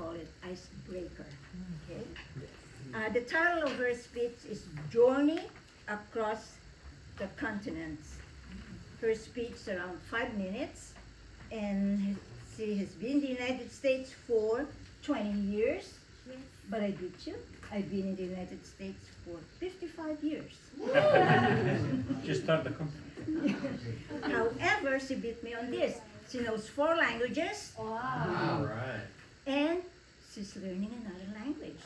call it icebreaker. Okay. The title of her speech is Journey Across the Continents. Her speech is around 5 minutes, and she has been in the United States for 20 years. Yes. But I beat you. I've been in the United States for 55 years. Just started the company. However, she beat me on this. She knows 4 languages. Wow. All right. And she's learning another language.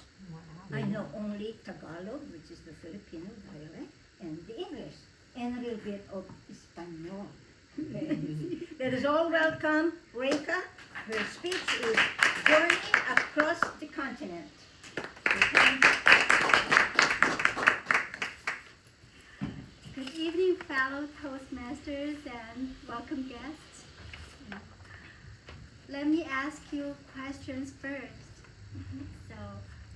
I know only Tagalog, which is the Filipino dialect, and the English, and a little bit of Espanol. Let us all welcome Reika. Her speech is Journey Across the Continent. Good evening, fellow Toastmasters and welcome guests. Let me ask you questions first. So,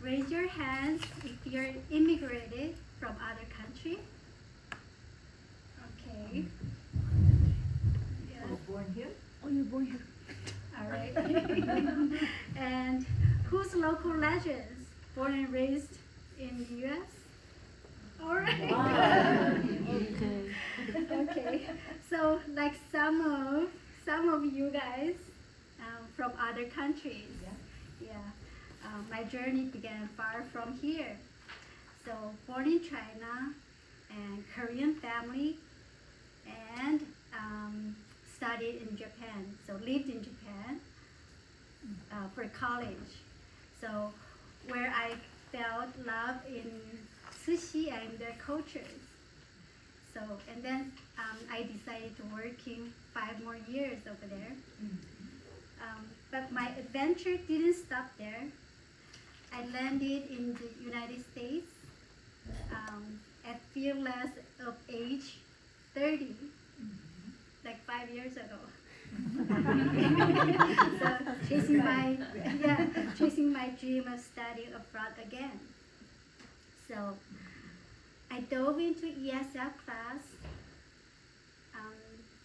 raise your hands if you're immigrated from other country. Okay. Yeah. Born here? Oh, you're born here. All right. And who's local legends? Born and raised in the U.S.? All right. Wow. Okay. Okay. So, like some of you guys from other countries. Yeah. My journey began far from here. So, born in China, and Korean family, and studied in Japan. So, lived in Japan for college. So, where I felt love in sushi and their cultures. So, and then I decided to working 5 more years over there. But my adventure didn't stop there. I landed in the United States at fearless of age 30, like 5 years ago. So chasing my dream of studying abroad again. So I dove into ESL class.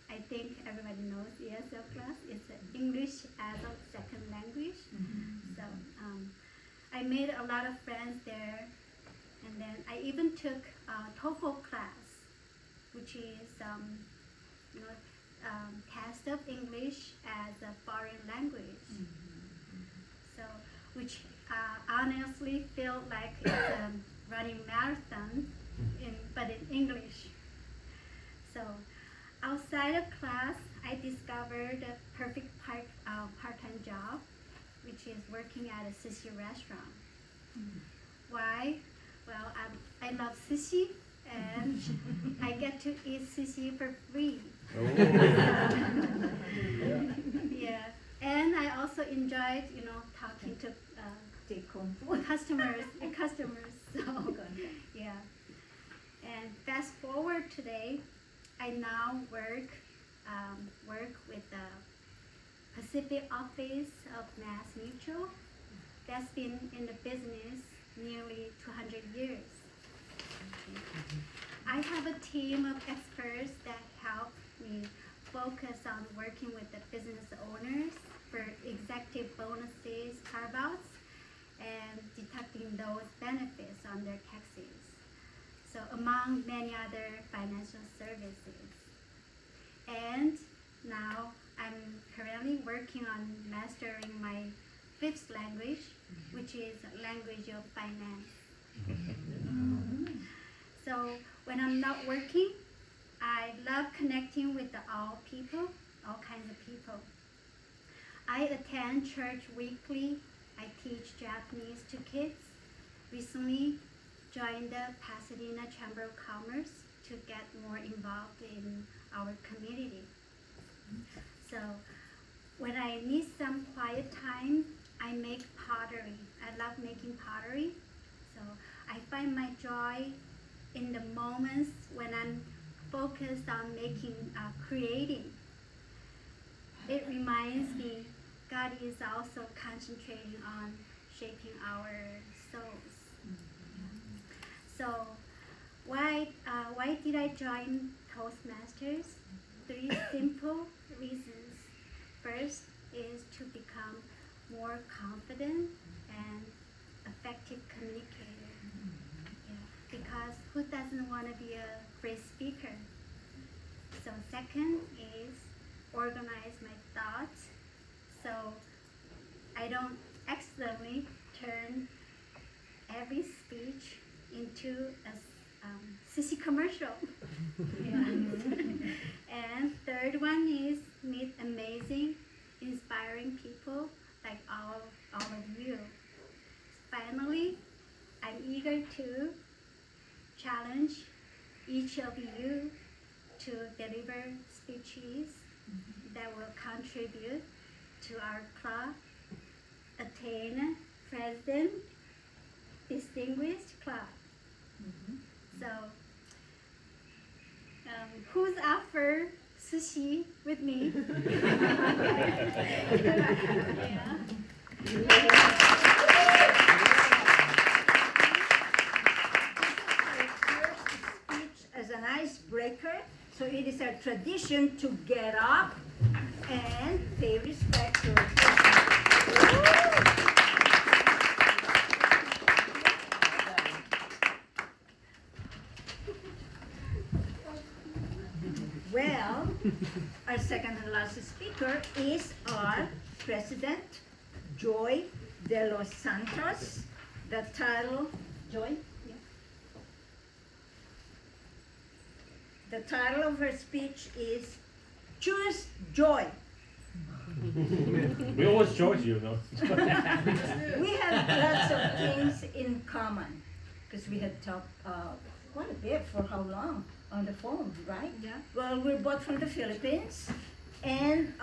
I think everybody knows ESL class. It's English as a second language. So I made a lot of friends there, and then I even took TOEFL class, which is test of English as a foreign language. So, which honestly felt like it's running marathon, but in English. So, outside of class, I discovered a perfect part-time job, which is working at a sushi restaurant. Why? Well, I love sushi, and I get to eat sushi for free. Yeah, and I also enjoyed, talking to customers. So, yeah. And fast forward today, I now work with the Pacific office of Mass Mutual. That's been in the business nearly 200 years. I have a team of experts that help me focus on working with the business owners for executive bonuses, carve-outs, and deducting those benefits on their taxes. So among many other financial services. And now I'm currently working on mastering my 5th language, which is language of finance. So when I'm not working, I love connecting with all kinds of people. I attend church weekly. I teach Japanese to kids. Recently joined the Pasadena Chamber of Commerce to get more involved in our community. So when I need some quiet time, I make pottery. I love making pottery. So I find my joy in the moments when I'm focused on creating. It reminds me God is also concentrating on shaping our souls. So why did I join Toastmasters? 3 simple reasons. First is to become more confident and effective communicator. Yeah, because who doesn't want to be a great speaker? So second is organize my thoughts so I don't accidentally turn every speech into a sissy commercial. And third one is meet amazing, inspiring people like all of you. Finally, I'm eager to challenge each of you to deliver speeches that will contribute to our club, attain President Distinguished Club. So, who's up for sushi with me? Yeah. Speech as an icebreaker, so it is a tradition to get up and pay respect to Well, our second and last speaker is our President, Joy de los Santos. The title, Joy? Yeah. The title of her speech is Choose Joy. We always chose you, though. We have lots of things in common because we had talked quite a bit for how long on the phone, right? Yeah. Well, we're both from the Philippines, and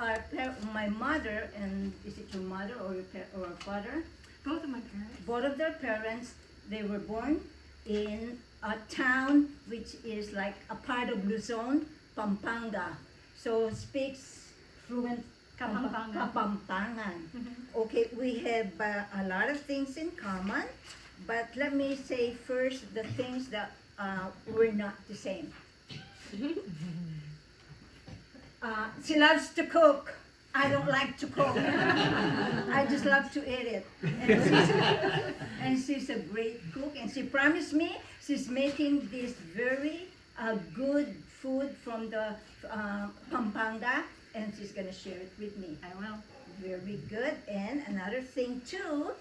my mother, and is it your mother or or father? Both of my parents. Both of their parents, they were born in a town which is like a part of Luzon, Pampanga. So speaks fluent Kapampangan. Kapampangan. Okay, we have a lot of things in common, but let me say first the things that we're not the same. She loves to cook. I don't like to cook. I just love to eat it. And she's a great cook. And she promised me she's making this very good food from the Pampanga, and she's gonna share it with me. I will. Very good. And another thing too.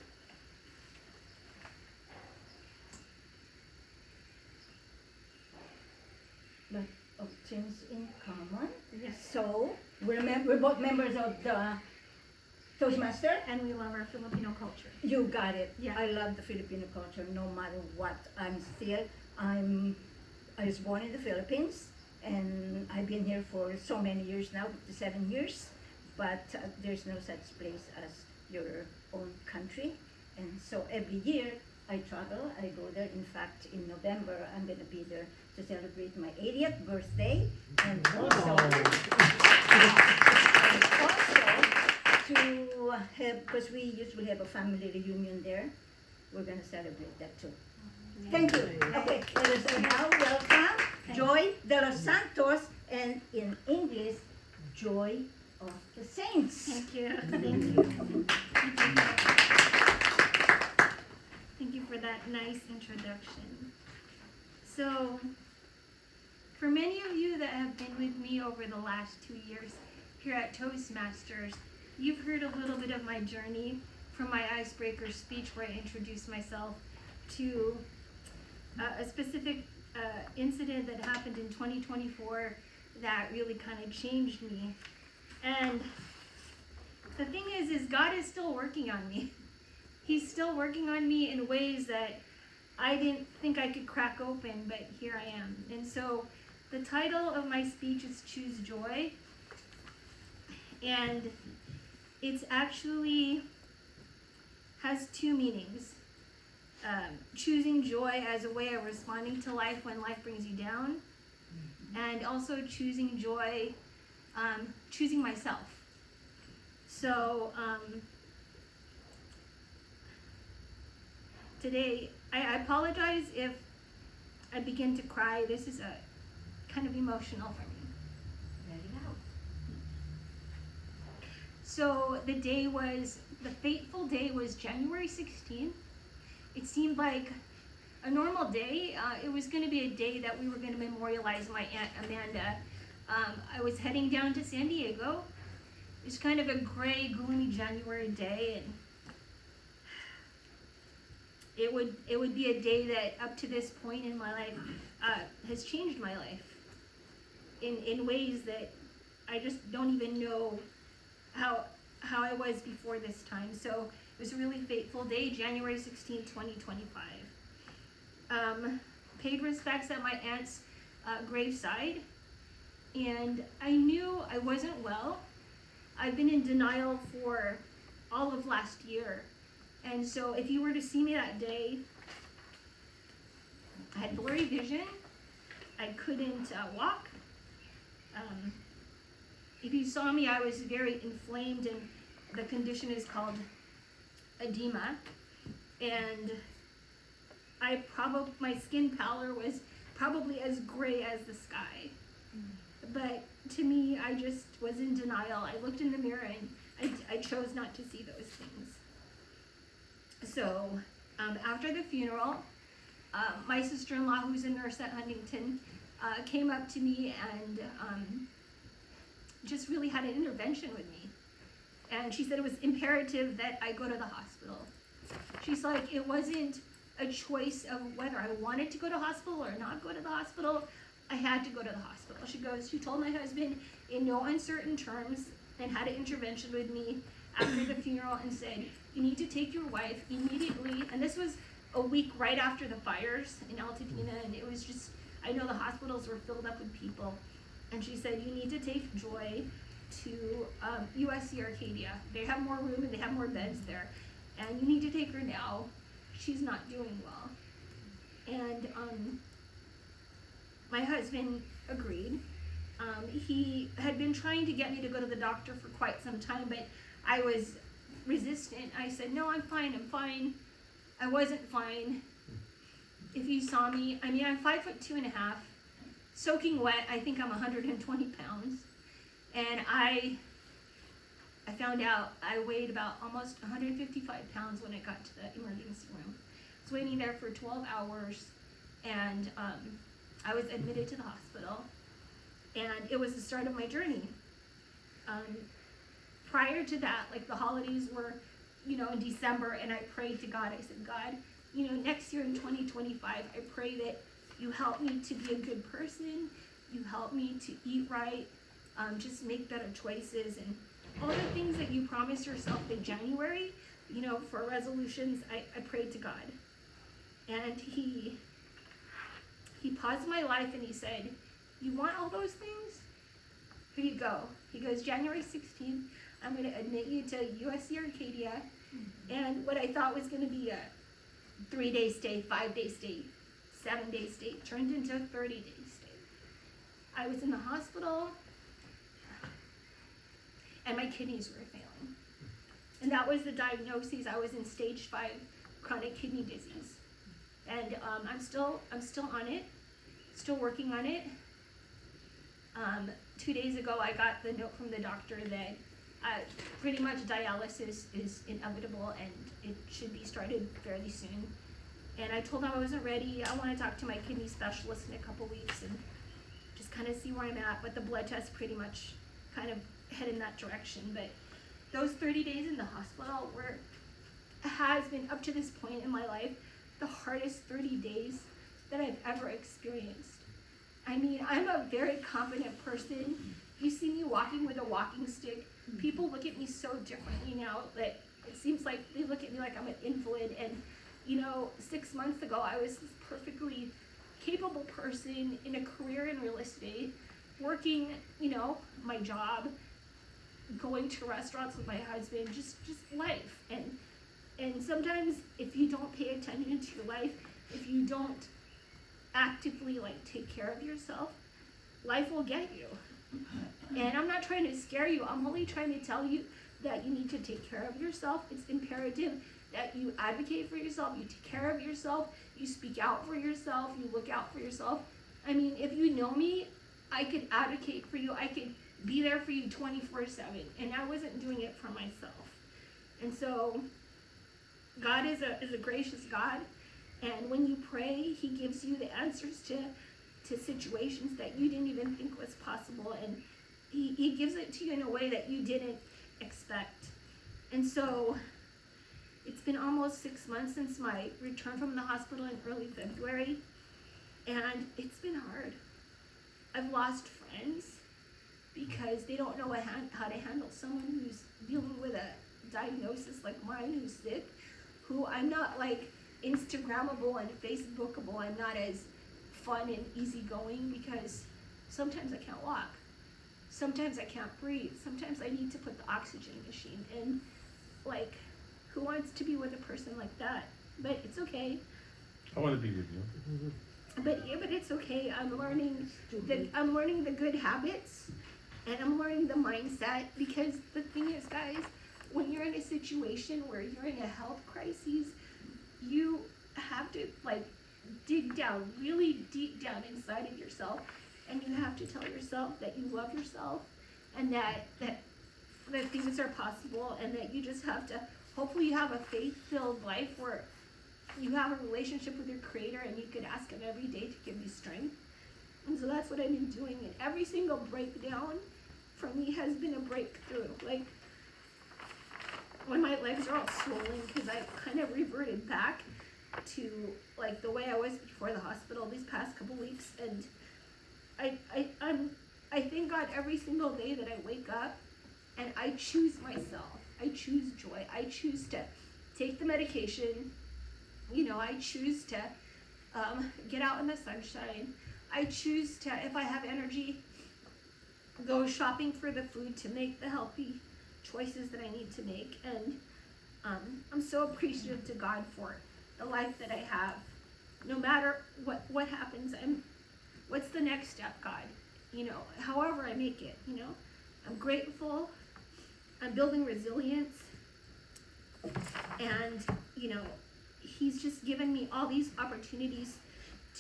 Lot of things in common. Yes. So we're both members of the Toastmaster. And we love our Filipino culture. You got it. Yeah. I love the Filipino culture no matter what. I was born in the Philippines, and I've been here for so many years now, 7 years. But there's no such place as your own country. And so every year I travel, I go there. In fact, in November, I'm going to be there to celebrate my 80th birthday. And also to have, because we usually have a family reunion there, we're going to celebrate that too. Thank you. Okay, let us now welcome Joy de los Santos, and in English, Joy of the Saints. Thank you. Thank you. Thank you for that nice introduction. So, for many of you that have been with me over the last 2 years here at Toastmasters, you've heard a little bit of my journey from my icebreaker speech where I introduced myself to a specific incident that happened in 2024 that really kind of changed me. And the thing is God is still working on me. He's still working on me in ways that I didn't think I could crack open, but here I am. And so the title of my speech is Choose Joy. And it's actually has two meanings. Choosing joy as a way of responding to life when life brings you down, and also choosing joy, choosing myself. So today, I apologize if I begin to cry. This is a kind of emotional for me. Very loud. So the day was the fateful day was January 16th. It seemed like a normal day. It was going to be a day that we were going to memorialize my Aunt Amanda. I was heading down to San Diego. It's kind of a gray, gloomy January day, and it would be a day that up to this point in my life has changed my life in ways that I just don't even know how I was before this time. So it was a really fateful day, January 16, 2025. Paid respects at my aunt's graveside, and I knew I wasn't well. I've been in denial for all of last year, and so if you were to see me that day, I had blurry vision. I couldn't walk. If you saw me, I was very inflamed, and the condition is called edema, and my skin pallor was probably as gray as the sky. But to me, I just was in denial. I looked in the mirror and I chose not to see those things. So after the funeral, my sister-in-law, who's a nurse at Huntington, came up to me and just really had an intervention with me. And she said it was imperative that I go to the hospital. She's like, it wasn't a choice of whether I wanted to go to hospital or not go to the hospital. I had to go to the hospital. She told my husband in no uncertain terms and had an intervention with me after the funeral and said, you need to take your wife immediately. And this was a week right after the fires in Altadena, and it was just, I know the hospitals were filled up with people. And she said, you need to take Joy to USC Arcadia. They have more room and they have more beds there. And you need to take her now. She's not doing well. And my husband agreed. He had been trying to get me to go to the doctor for quite some time, but I was resistant. I said, no, I'm fine. I wasn't fine. If you saw me, I mean, I'm 5'2.5", soaking wet. I think I'm 120 pounds. And I found out I weighed about almost 155 pounds when I got to the emergency room. I was waiting there for 12 hours, and I was admitted to the hospital, and it was the start of my journey. Prior to that, like the holidays were, in December, and I prayed to God. I said, God, next year in 2025, I pray that you help me to be a good person, you help me to eat right, just make better choices, and all the things that you promised yourself in January, for resolutions, I prayed to God. And he paused my life and he said, you want all those things? Here you go. He goes, January 16th, I'm going to admit you to USC Arcadia. And what I thought was going to be a 3-day stay, 5-day stay, 7-day stay, turned into a 30-day stay. I was in the hospital, and my kidneys were failing. And that was the diagnosis. I was in stage 5 chronic kidney disease. And I'm still on it, still working on it. 2 days ago, I got the note from the doctor that pretty much dialysis is inevitable and it should be started fairly soon. And I told him I wasn't ready. I want to talk to my kidney specialist in a couple weeks and just kind of see where I'm at. But the blood test pretty much kind of head in that direction. But those 30 days in the hospital has been, up to this point in my life, the hardest 30 days that I've ever experienced. I mean, I'm a very confident person. You see me walking with a walking stick. People look at me so differently now that it seems like they look at me like I'm an invalid. And 6 months ago, I was this perfectly capable person in a career in real estate, working, my job, going to restaurants with my husband, just life. And sometimes if you don't pay attention to your life, if you don't actively take care of yourself, life will get you. And I'm not trying to scare you. I'm only trying to tell you that you need to take care of yourself. It's imperative that you advocate for yourself, you take care of yourself, you speak out for yourself, you look out for yourself. I mean, if you know me, I could advocate for you. I could be there for you 24/7, and I wasn't doing it for myself. And so God is a gracious God, and when you pray, he gives you the answers to situations that you didn't even think was possible, and he gives it to you in a way that you didn't expect. And so it's been almost 6 months since my return from the hospital in early February, and it's been hard. I've lost friends because they don't know how to handle someone who's dealing with a diagnosis like mine, who's sick, who I'm not like Instagrammable and Facebookable. I'm not as fun and easygoing because sometimes I can't walk. Sometimes I can't breathe. Sometimes I need to put the oxygen machine in. Like, who wants to be with a person like that? But it's okay. I want to be with you. But it's okay. I'm learning the good habits, and I'm learning the mindset, because the thing is, guys, when you're in a situation where you're in a health crisis, you have to like dig down, really deep down inside of yourself, and you have to tell yourself that you love yourself, and that things are possible, and that you just have to, hopefully you have a faith-filled life where you have a relationship with your Creator and you could ask him every day to give you strength. And so that's what I've been doing, and every single breakdown for me has been a breakthrough. Like, when my legs are all swollen, because I kind of reverted back to like the way I was before the hospital these past couple weeks, and I thank God every single day that I wake up and I choose myself. I choose joy. I choose to take the medication. You know, I choose to get out in the sunshine. I choose to, if I have energy, go shopping for the food to make the healthy choices that I need to make. And I'm so appreciative to God for the life that I have. No matter what happens, what's the next step, God? You know, however I make it, you know, I'm grateful. I'm building resilience. And, you know, he's just given me all these opportunities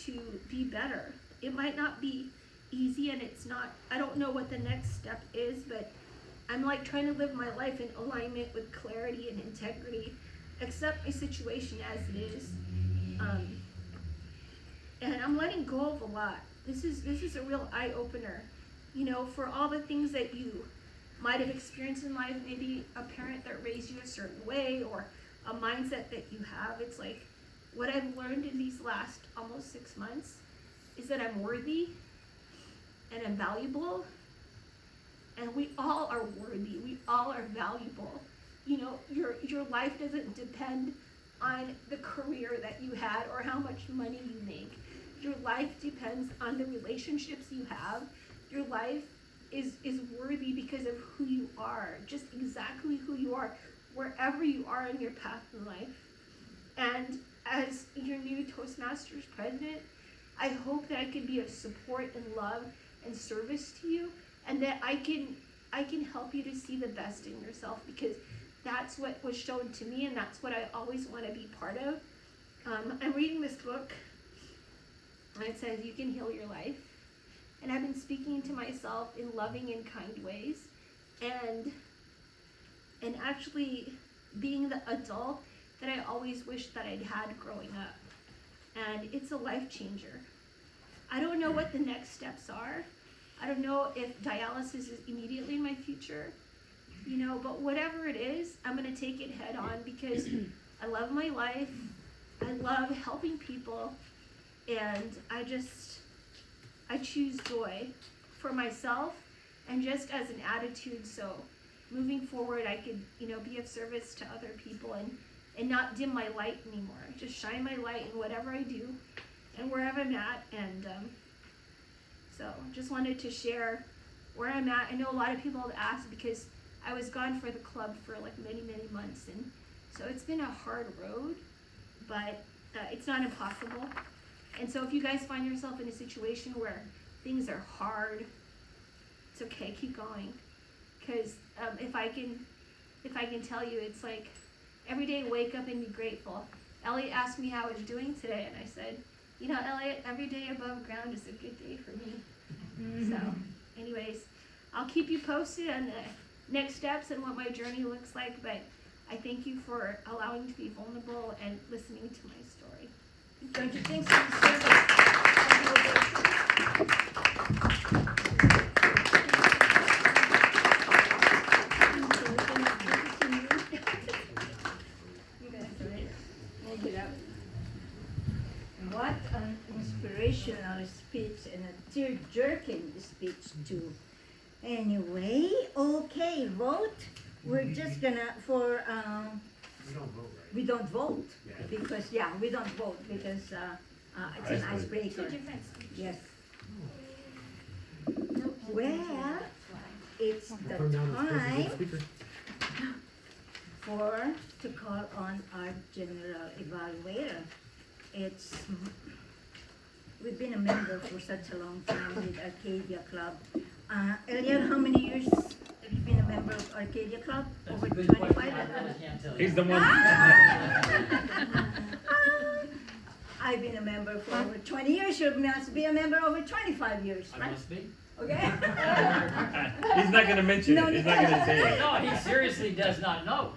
to be better. It might not be easy, and it's not, I don't know what the next step is, but I'm like trying to live my life in alignment with clarity and integrity, accept my situation as it is. And I'm letting go of a lot. This is a real eye-opener, you know, for all the things that you might have experienced in life, maybe a parent that raised you a certain way, or a mindset that you have. It's like, what I've learned in these last almost 6 months is that I'm worthy, and I'm valuable, and we all are worthy. We all are valuable. You know, your life doesn't depend on the career that you had or how much money you make. Your life depends on the relationships you have. Your life is worthy because of who you are, just exactly who you are, wherever you are in your path in life. And as your new Toastmasters president, I hope that I can be of support and love and service to you, and that I can help you to see the best in yourself, because that's what was shown to me, and that's what I always want to be part of. I'm reading this book, and it says, "You can heal your life." And I've been speaking to myself in loving and kind ways, and actually being the adult that I always wished that I'd had growing up. And it's a life changer. I don't know what the next steps are. I don't know if dialysis is immediately in my future, you know, but whatever it is, I'm going to take it head on, because I love my life. I love helping people, and I choose joy for myself, and just as an attitude, so moving forward I could, you know, be of service to other people, and not dim my light anymore. Just shine my light in whatever I do and wherever I'm at. And so just wanted to share where I'm at. I know a lot of people have asked, because I was gone for the club for like many months, and so it's been a hard road, but it's not impossible. And so if you guys find yourself in a situation where things are hard, it's okay, keep going. Because if I can tell you, it's like every day wake up and be grateful. Elliot asked me how I was doing today, and I said, you know, Elliot, every day above ground is a good day for me. So anyways, I'll keep you posted on the next steps and what my journey looks like, but I thank you for allowing me to be vulnerable and listening to my story. Don't you think so? What an inspirational speech and a tear-jerking speech too. Anyway, okay, vote. We're just gonna We don't vote, right? we don't vote Yeah. because we don't vote because it's an Icebreaker. icebreaker. Two different speeches. Yes. Well, it's the Turn down as time president speaker. to call on our general evaluator. We've been a member for such a long time with Arcadia Club. Elian, how many years have you been a member of Arcadia Club? That's Over a good 25? question, I really can't tell you. He's the one. I've been a member for over 20 years. You must be a member over 25 years, I right? must be. Okay? He's not gonna mention No, it. He's not gonna say it. No, he seriously does not know.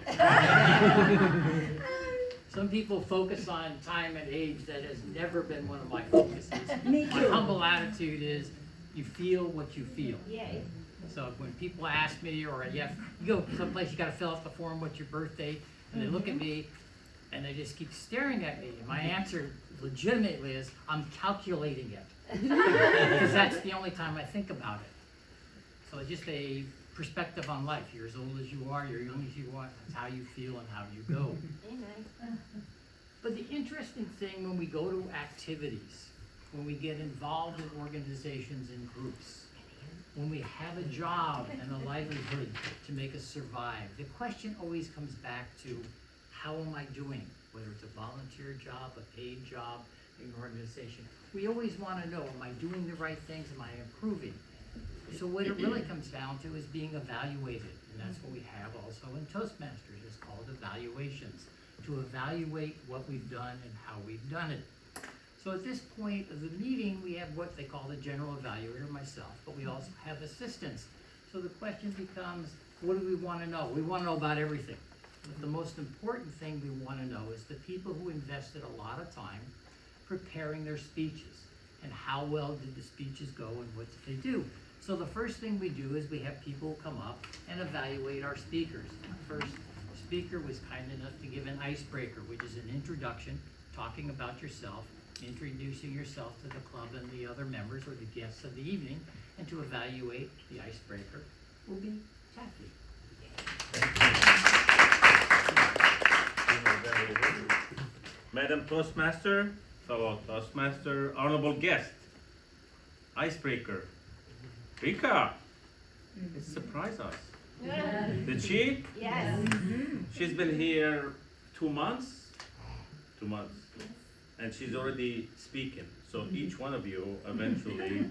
Some people focus on time and age. That has never been one of my focuses. Me My too. humble attitude is, you feel what you feel. Yay. So when people ask me, or you go someplace, you gotta fill out the form, what's your birthday, and they look at me, and they just keep staring at me, and my answer legitimately is, I'm calculating it. Because that's the only time I think about it. So it's just a perspective on life. You're as old as you are, you're young as you are, that's how you feel and how you go. Amen. But the interesting thing when we go to activities, when we get involved in organizations and groups, when we have a job and a livelihood to make us survive, the question always comes back to, how am I doing? Whether it's a volunteer job, a paid job, an organization. We always want to know, am I doing the right things? Am I improving? So what it really comes down to is being evaluated. And that's what we have also in Toastmasters. It's called evaluations, to evaluate what we've done and how we've done it. So at this point of the meeting, we have what they call the general evaluator, myself, but we also have assistants. So the question becomes, what do we want to know? We want to know about everything. But the most important thing we want to know is the people who invested a lot of time preparing their speeches, and how well did the speeches go and what did they do. So the first thing we do is we have people come up and evaluate our speakers. Our first speaker was kind enough to give an icebreaker, which is an introduction, talking about yourself, introducing yourself to the club and the other members or the guests of the evening, and to evaluate the icebreaker will be Taffy. Madam Toastmaster, fellow Toastmaster, honorable guest, icebreaker, Rika. It surprised us. Did she? Yes. She's been here 2 months. 2 months. And she's already speaking. So each one of you eventually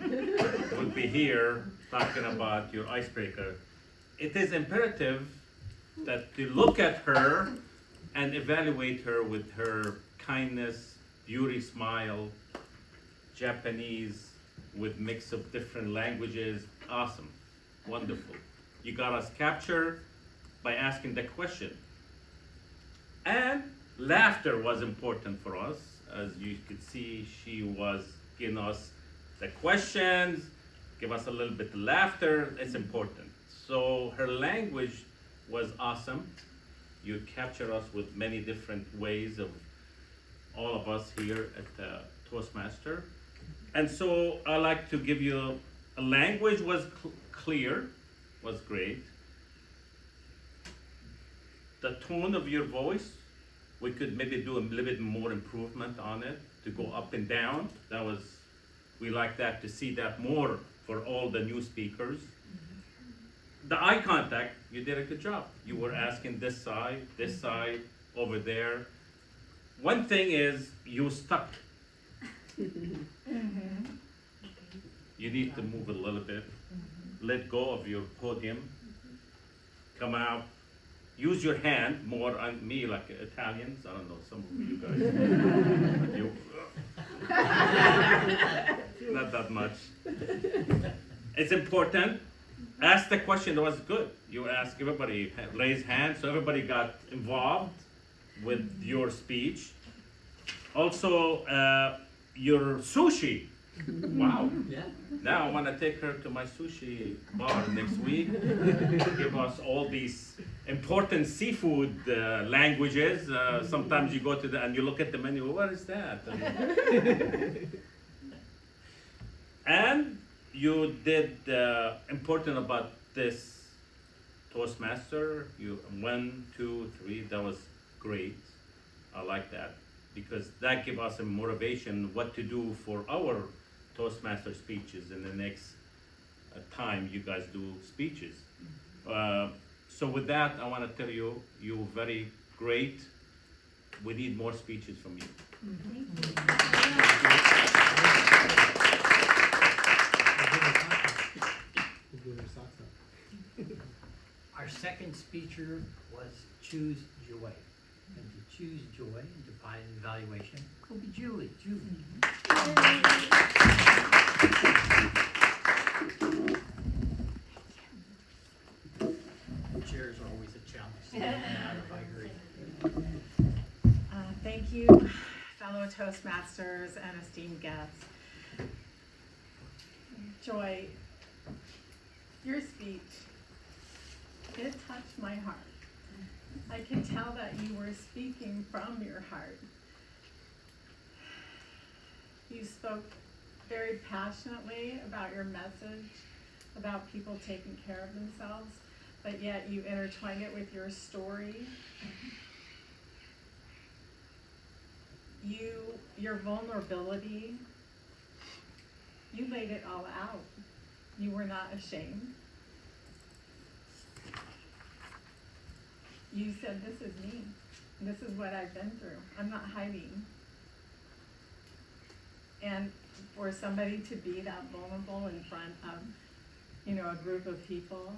will be here talking about your icebreaker. It is imperative that you look at her and evaluate her with her kindness, beauty smile, Japanese with mix of different languages. Awesome, wonderful. You got us captured by asking the question. And laughter was important for us. As you could see, she was giving us the questions, give us a little bit of laughter. It's important. So her language was awesome. You capture us with many different ways of all of us here at the Toastmaster. And so I like to give you a language was clear, was great. The tone of your voice, we could maybe do a little bit more improvement on it to go up and down. We like that, to see that more for all the new speakers. The eye contact, you did a good job. You were asking this side, over there. One thing is, you stuck. You need to move a little bit. Let go of your podium. Come out. Use your hand more on me like Italians. I don't know, some of you guys. Not that much. It's important. asked the question that was good. You asked everybody, raise hands, so everybody got involved with your speech. Also, your sushi. Wow. Yeah. Now I want to take her to my sushi bar next week. Give us all these important seafood languages. Sometimes you go to and you look at the menu. What is that? And you did important about this Toastmaster. You 1, 2, 3. That was great. I like that because that gives us a motivation what to do for our Toastmaster speeches in the next time you guys do speeches. So with that, I want to tell you, you're very great. We need more speeches from you. Our second speaker was Choose Joy. And to choose joy and to find an evaluation will be Julie. Chairs are always a challenge. I agree. Thank you, fellow Toastmasters and esteemed guests. Joy, your speech, it touched my heart. I could tell that you were speaking from your heart. You spoke very passionately about your message, about people taking care of themselves, but yet you intertwined it with your story. Your vulnerability, you laid it all out. You were not ashamed. You said, this is me. This is what I've been through. I'm not hiding. And for somebody to be that vulnerable in front of, a group of people,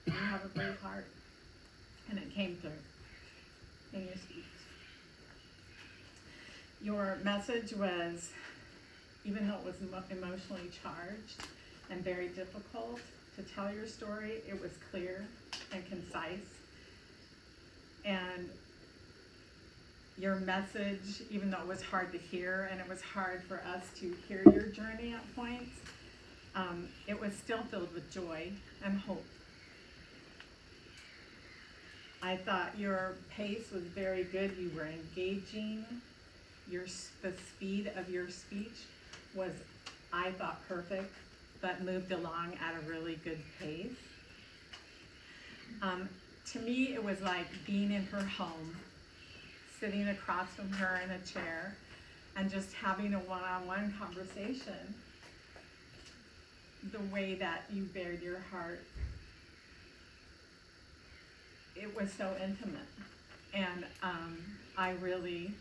you have a great heart. And it came through in your speech. Your message was, even though it was emotionally charged and very difficult to tell your story, it was clear and concise. And your message, even though it was hard to hear and it was hard for us to hear your journey at points, it was still filled with joy and hope. I thought your pace was very good. You were engaging. The speed of your speech was, I thought, perfect, but moved along at a really good pace. To me, it was like being in her home, sitting across from her in a chair, and just having a one-on-one conversation. The way that you bared your heart, it was so intimate. And I really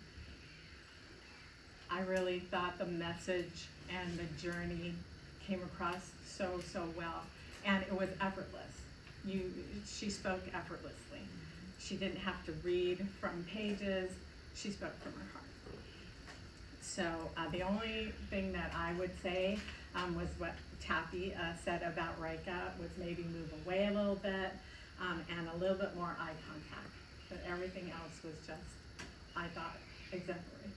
thought the message and the journey came across so well. And it was effortless. She spoke effortlessly. She didn't have to read from pages. She spoke from her heart. So the only thing that I would say was what Taffy said about Rika, was maybe move away a little bit and a little bit more eye contact. But everything else was just, I thought, exemplary.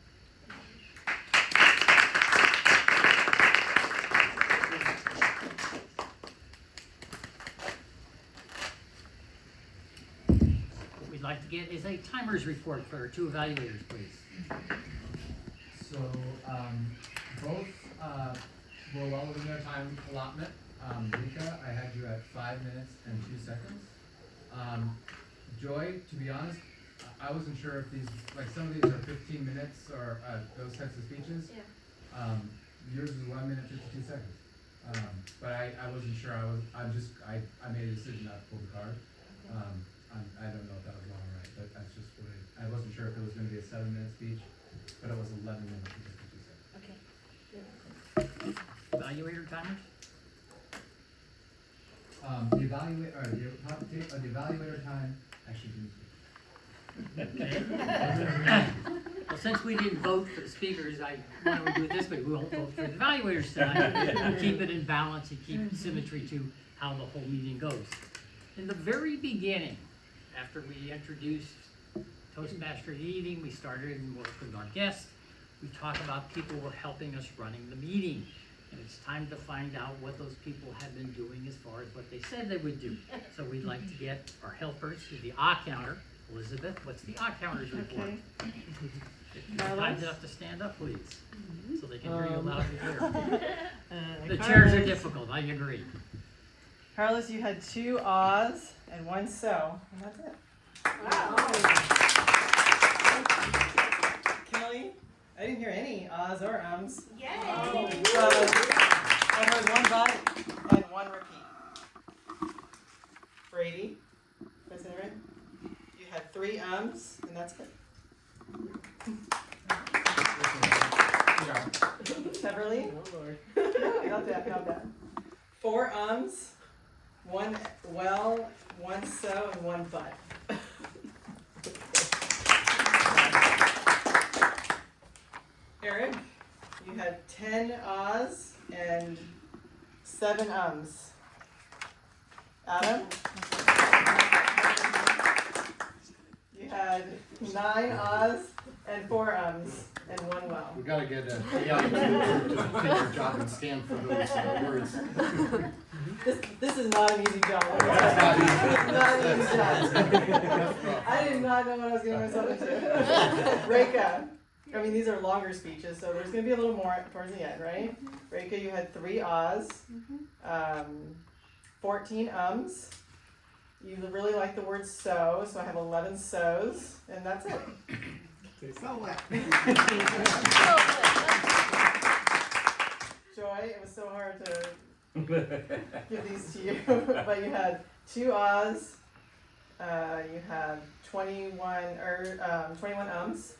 What we'd like to get is a timer's report for our two evaluators, please. So, both were well within their time allotment. Rika, I had you at 5 minutes and 2 seconds. Joy, to be honest, I wasn't sure if these, like some of these are 15 minutes or those types of speeches. Yeah. Yours was 1 minute, 52 seconds. But I wasn't sure, I made a decision not to pull the card. I don't know if that was wrong or right, but that's just what I wasn't sure if it was gonna be a 7-minute speech, but it was 11 minutes and 52 seconds. Okay. Evaluator timers? The evaluator time actually didn't. Well, since we didn't vote for the speakers, why don't we do it this way? We won't vote for the evaluators tonight. We'll keep it in balance and keep symmetry to how the whole meeting goes. In the very beginning, after we introduced Toastmaster eating, we started and worked with our guests. We talk about people who are helping us running the meeting. And it's time to find out what those people have been doing as far as what they said they would do. So we'd like to get our helpers to the counter. Elizabeth, what's the counter's report? Okay. Time's up to stand up, please, so they can hear you loud and clear. The chairs are Carlos- difficult, I agree. Carlos, you had 2 ahs and 1 so, and that's it. Kelly, I didn't hear any ahs or ums. Yay! But I heard 1 but and 1 repeat. Brady, did I say that right? You had 3 ums, and that's it. Beverly? Not bad, not bad. 4 ums, 1 well, 1 so, and 1 but. Eric, you had 10 ahs and 7 ums. Adam? You had 9 ahs and 4 ums and 1 well. We gotta get AI to take your job and stand for those words. This is not an easy job. That's not easy. It's not an easy job. That's rough. I did not know what I was getting myself into. Reka, I mean, these are longer speeches, so there's going to be a little more towards the end, right? Reka, you had 3 ahs, 14 ums. You really like the word so I have 11 so's, and that's it. So what? Joy, it was so hard to give these to you, but you had 2 ahs, you had 21 ums,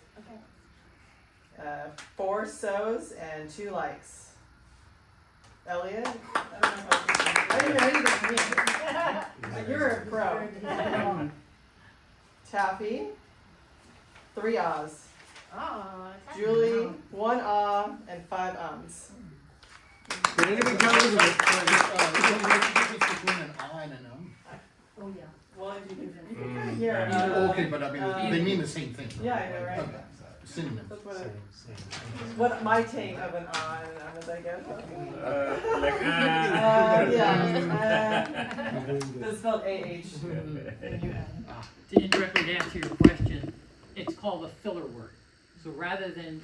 4 so's, and 2 likes. Elliot, I didn't know anything from you. But you're a pro. Taffy, 3 ahs. Julie, 1 ah and 5 ums. Did anybody tell Elizabeth? Between an ah and an Oh, yeah. Well, if you can kind of hear. Okay, but I mean, they mean the same thing. Yeah, I know, right? Synonyms. That's what my take of an ah and an um is, I guess. It's spelled A-H. To indirectly answer your question, it's called a filler word. So rather than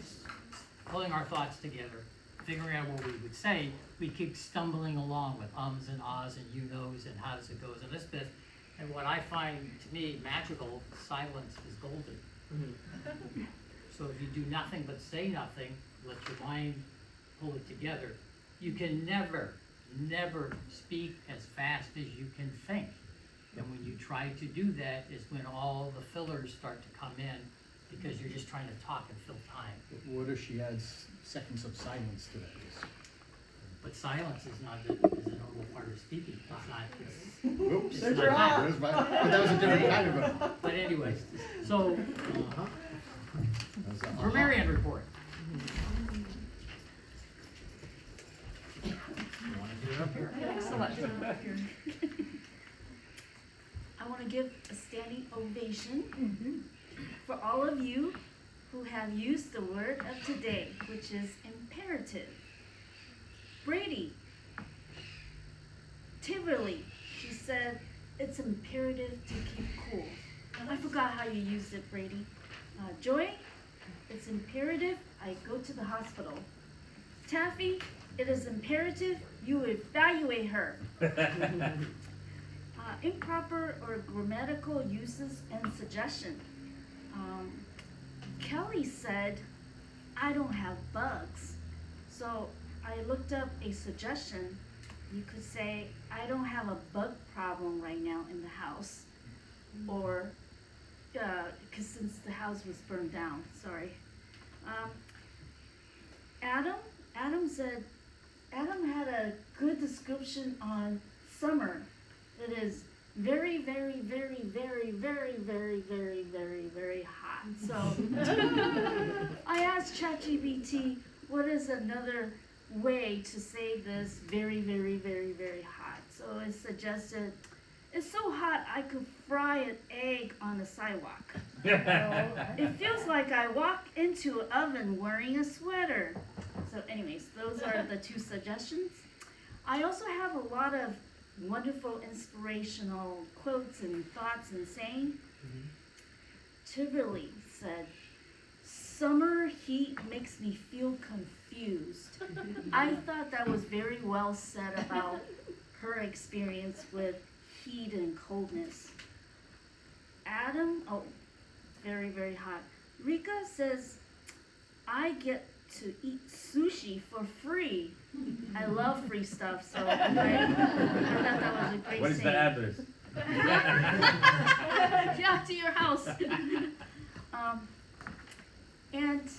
pulling our thoughts together, figuring out what we would say, we keep stumbling along with ums and ahs and you knows and how does it goes and this bit. And what I find to me magical, silence is golden. So if you do nothing but say nothing, let your mind pull it together, you can never speak as fast as you can think. And when you try to do that is when all the fillers start to come in, because you're just trying to talk and fill time. What if she adds seconds of silence to that? But silence is not a normal part of speaking. It's not. Oops, It's there's not your that. ah. There's my, but that was a different kind of a. But anyways, so That's a for Marianne report. You want to do it up here? Excellent. I want to give a standing ovation for all of you who have used the word of today, which is imperative. Brady, Tivoli, she said it's imperative to keep cool. I forgot how you used it, Brady. Joy, it's imperative I go to the hospital. Taffy, it is imperative you evaluate her. Improper or grammatical uses and suggestion. Kelly said, I don't have bugs. So I looked up a suggestion. You could say, I don't have a bug problem right now in the house. Or, because since the house was burned down, sorry. Adam said, Adam had a good description on summer. It is very, very, very, very, very, very, very, very, very hot. So I asked ChatGPT, what is another way to say this very, very, very, very hot? So it suggested, it's so hot I could fry an egg on the sidewalk. It feels like I walk into an oven wearing a sweater. So anyways, those are the two suggestions. I also have a lot of wonderful inspirational quotes and thoughts and saying. Tivoli said, "Summer heat makes me feel confused." I thought that was very well said about her experience with heat and coldness. Adam, oh, very, very hot. Rika says, "I get to eat sushi for free." I love free stuff, so I thought that was a great What is the saying. address? Yeah, to your house. And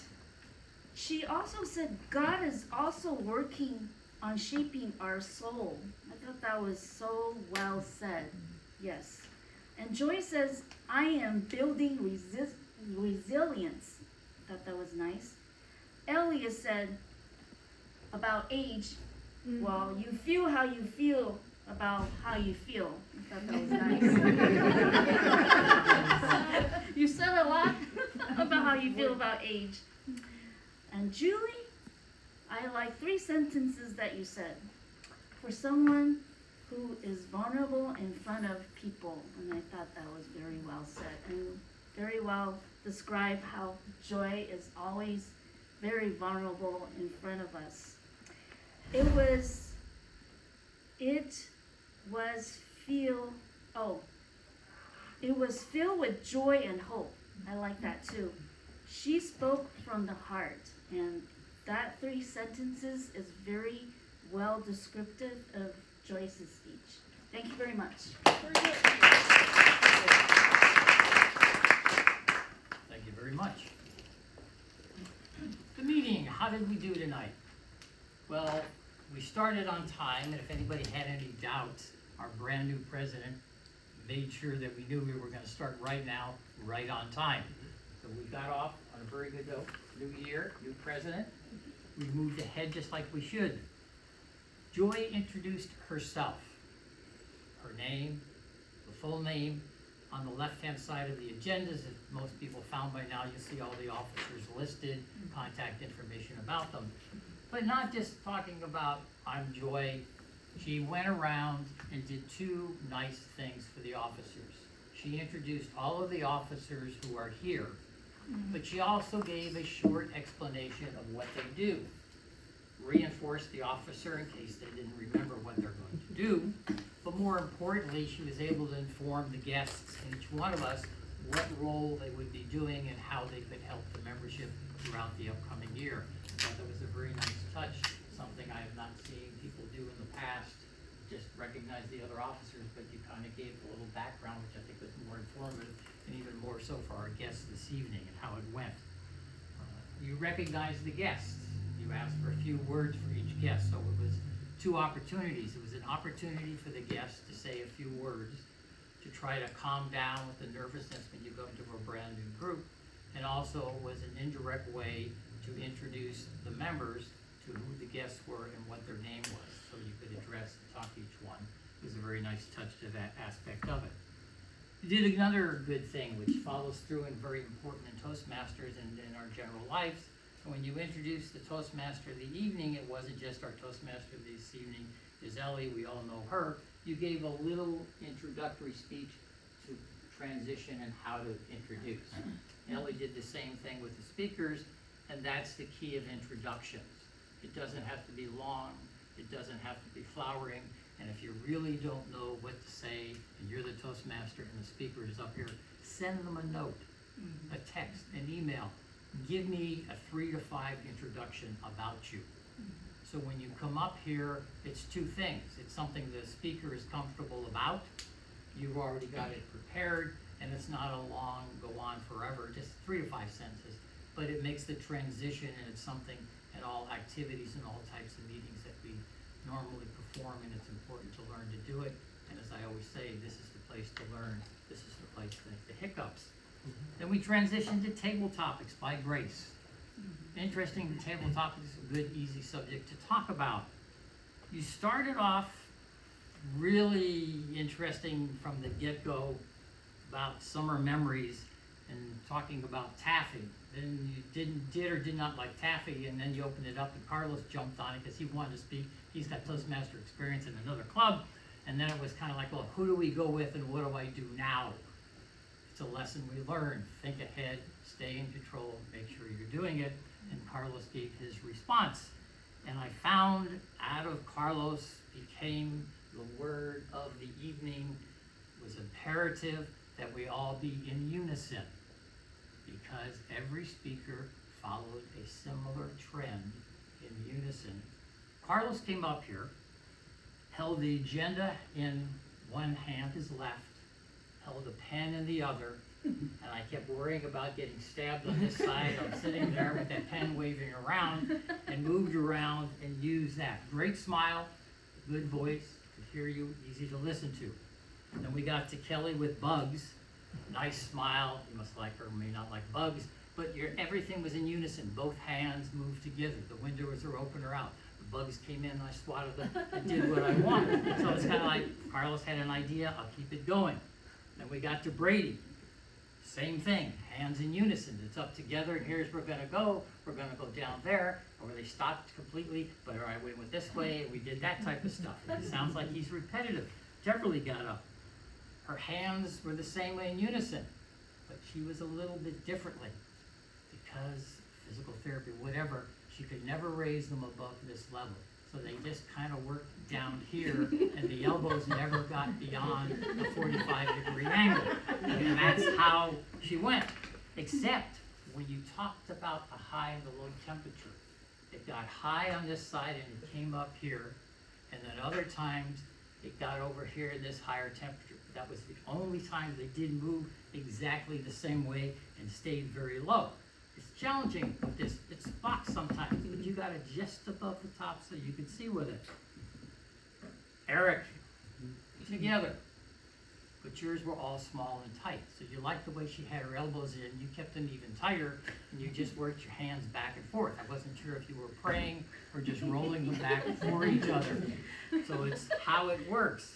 she also said God is also working on shaping our soul. I thought that was so well said. Yes. And Joy says, "I am building resilience." I thought that was nice. Elliot said about age, well, you feel how you feel about how you feel. I thought that was nice. You said a lot about how you feel about age. And Julie, I like 3 sentences that you said. For someone who is vulnerable in front of people, and I thought that was very well said and very well described how Joy is always very vulnerable in front of us. It was filled with joy and hope. I like that too. She spoke from the heart, and that 3 sentences is very well descriptive of Joyce's speech. Thank you very much. Thank you very much. The meeting, how did we do tonight? Well, we started on time, and if anybody had any doubts, our brand new president made sure that we knew we were gonna start right now, right on time. So we got off on a very good note. New year, new president. We moved ahead just like we should. Joy introduced herself, her name, the full name. On the left-hand side of the agendas, as most people found by now, you'll see all the officers listed, contact information about them. But not just talking about, "I'm Joy." She went around and did 2 nice things for the officers. She introduced all of the officers who are here, but she also gave a short explanation of what they do. Reinforced the officer in case they didn't remember what they're going to do, but more importantly, she was able to inform the guests and each one of us what role they would be doing and how they could help the membership throughout the upcoming year. I thought that was a very nice touch, something I have not seen people do in the past. Just recognize the other officers, but you kind of gave a little background, which I think was more informative, and even more so for our guests this evening and how it went. You recognized the guests. You asked for a few words for each guest, so it was 2 opportunities. It was an opportunity for the guests to say a few words, to try to calm down with the nervousness when you go into a brand new group, and also was an indirect way to introduce the members to who the guests were and what their name was, so you could address and talk to each one. It was a very nice touch to that aspect of it. You did another good thing, which follows through and very important in Toastmasters and in our general lives. And when you introduced the Toastmaster of the evening, it wasn't just our Toastmaster this evening is Ellie, we all know her. You gave a little introductory speech to transition and how to introduce. Ellie did the same thing with the speakers, and that's the key of introductions. It doesn't have to be long, it doesn't have to be flowering, and if you really don't know what to say, and you're the Toastmaster and the speaker is up here, send them a note, a text, an email. Give me a 3 to 5 introduction about you. So when you come up here, it's 2 things. It's something the speaker is comfortable about, you've already got it prepared, and it's not a long, go on forever, just 3 to 5 sentences. But it makes the transition, and it's something at all activities and all types of meetings that we normally perform, and it's important to learn to do it. And as I always say, this is the place to learn, this is the place to make the hiccups. Then we transitioned to table topics by Grace. Interesting, the table topics is a good, easy subject to talk about. You started off really interesting from the get-go about summer memories and talking about taffy. Then you did or did not like taffy, and then you opened it up and Carlos jumped on it because he wanted to speak. He's got Toastmaster experience in another club. And then it was kind of like, well, who do we go with and what do I do now? It's a lesson we learned. Think ahead, stay in control, make sure you're doing it. And Carlos gave his response. And I found out of Carlos became the word of the evening. It was imperative that we all be in unison, because every speaker followed a similar trend in unison. Carlos came up here, held the agenda in one hand, his left, held a pen in the other, and I kept worrying about getting stabbed on this side. I'm sitting there with that pen waving around and moved around and used that. Great smile, good voice, could hear you, easy to listen to. Then we got to Kelly with bugs. Nice smile, you must like her, may not like bugs, but everything was in unison. Both hands moved together. The windows were open or out. The bugs came in, I swatted them and did what I wanted. So it's kind of like Carlos had an idea, I'll keep it going. Then we got to Brady. Same thing, hands in unison. It's up together, and here's where we're gonna go. We're gonna go down there, or they stopped completely, but all right, we went this way, and we did that type of stuff. And it sounds like he's repetitive. Beverly got up. Her hands were the same way in unison, but she was a little bit differently because physical therapy, whatever, she could never raise them above this level. So they just kind of worked down here, and the elbows never got beyond a 45-degree angle. And that's how she went. Except when you talked about the high and the low temperature, it got high on this side and it came up here, and then other times it got over here in this higher temperature. That was the only time they did move exactly the same way and stayed very low. It's challenging with this. It's box sometimes, but you got it just above the top so you can see with it. Eric, together, but yours were all small and tight. So you liked the way she had her elbows in, you kept them even tighter, and you just worked your hands back and forth. I wasn't sure if you were praying or just rolling them back for each other. So it's how it works.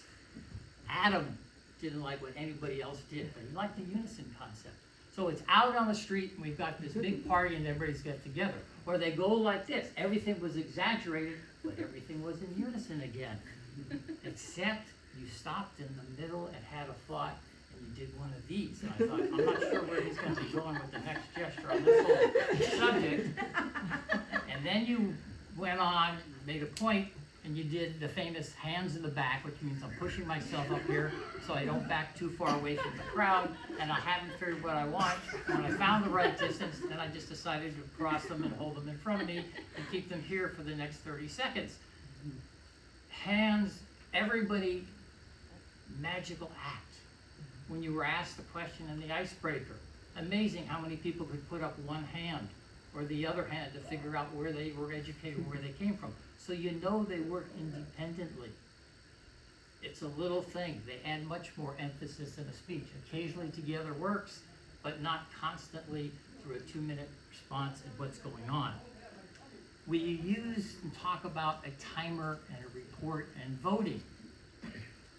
Adam didn't like what anybody else did, but he liked the unison concept. So it's out on the street, and we've got this big party, and everybody's got together. Or they go like this. Everything was exaggerated, but everything was in unison again. Except you stopped in the middle and had a thought, and you did one of these. And I thought, I'm not sure where he's going to be going with the next gesture on this whole subject. And then you went on, made a point, and you did the famous hands in the back, which means I'm pushing myself up here so I don't back too far away from the crowd, and I haven't figured what I want. When I found the right distance, then I just decided to cross them and hold them in front of me and keep them here for the next 30 seconds. Hands, everybody, magical act. When you were asked the question in the icebreaker, amazing how many people could put up one hand or the other hand to figure out where they were educated, where they came from. So you know they work independently. It's a little thing. They add much more emphasis in a speech. Occasionally together works, but not constantly through a 2-minute response at what's going on. We use and talk about a timer and a report and voting,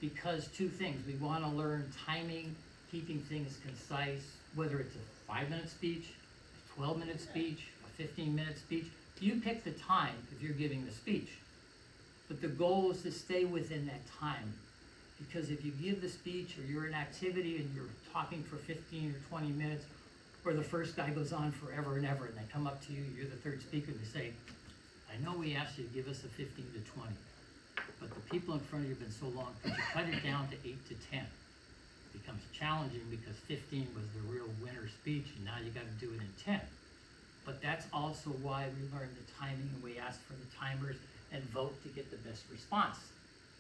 because two things. We want to learn timing, keeping things concise, whether it's a 5-minute speech, a 12-minute speech, a 15-minute speech. You pick the time if you're giving the speech, but the goal is to stay within that time, because if you give the speech or you're in activity and you're talking for 15 or 20 minutes, or the first guy goes on forever and ever, and they come up to you, you're the third speaker, they say, I know we asked you to give us a 15 to 20, but the people in front of you have been so long, could you cut it down to 8 to 10? It becomes challenging because 15 was the real winner speech, and now you got to do it in 10. But that's also why we learned the timing, and we asked for the timers and vote to get the best response.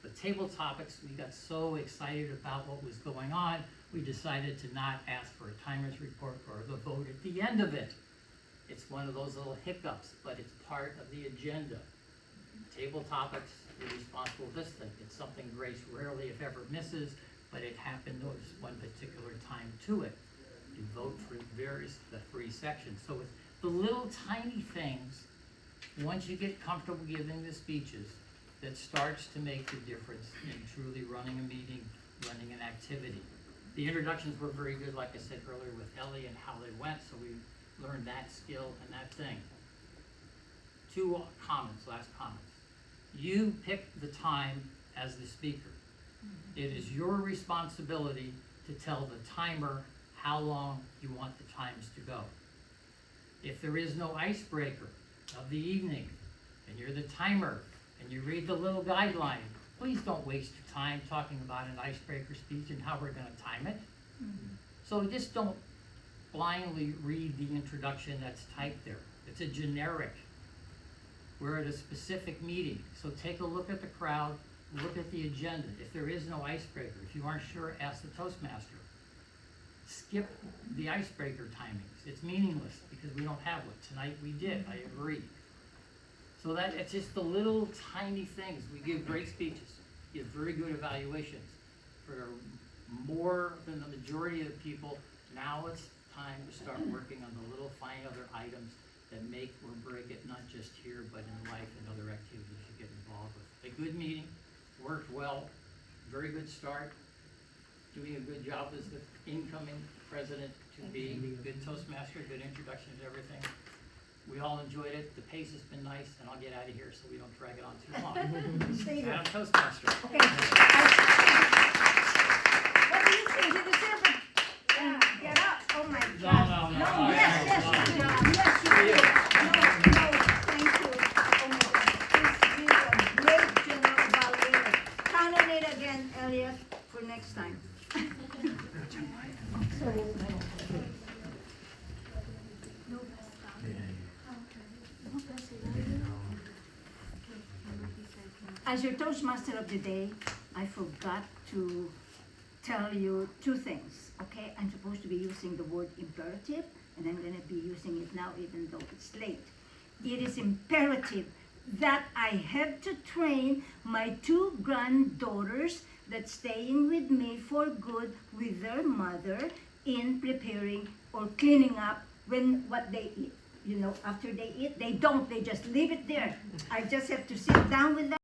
The table topics, we got so excited about what was going on, we decided to not ask for a timer's report or the vote at the end of it. It's one of those little hiccups, but it's part of the agenda. Table topics, you're responsible for this thing. It's something Grace rarely, if ever, misses, but it happened this one particular time to it. You vote for the 3 sections. So it's the little tiny things, once you get comfortable giving the speeches, that starts to make the difference in truly running a meeting, running an activity. The introductions were very good, like I said earlier, with Ellie and how they went, so we learned that skill and that thing. Two comments, last comments. You pick the time as the speaker. It is your responsibility to tell the timer how long you want the times to go. If there is no icebreaker of the evening, and you're the timer, and you read the little guideline, please don't waste your time talking about an icebreaker speech and how we're gonna time it. So just don't blindly read the introduction that's typed there. It's a generic. We're at a specific meeting, so take a look at the crowd, look at the agenda. If there is no icebreaker, if you aren't sure, ask the Toastmaster. Skip the icebreaker timings. It's meaningless because we don't have one. Tonight we did, I agree. So that it's just the little tiny things. We give great speeches, give very good evaluations. For more than the majority of the people, now it's time to start working on the little fine other items that make or break it, not just here, but in life and other activities you get involved with. A good meeting, worked well, very good start, doing a good job as the incoming president to be, good Toastmaster, good introduction to everything. We all enjoyed it, the pace has been nice, and I'll get out of here so we don't drag it on too long. Stay here. Madam Toastmaster. Okay. What do you think? You deserve it. Get up. Oh my God. No. Yes, you do. Yes, you do. No, thank you. Oh my God. This is a great general evaluator. Count on it again, Elliot, for next time. As your Toastmaster of the day, I forgot to tell you two things, okay? I'm supposed to be using the word imperative, and I'm gonna be using it now even though it's late. It is imperative that I have to train my two granddaughters that's staying with me for good with their mother in preparing or cleaning up what they eat. You know, after they eat, they just leave it there. I just have to sit down with them.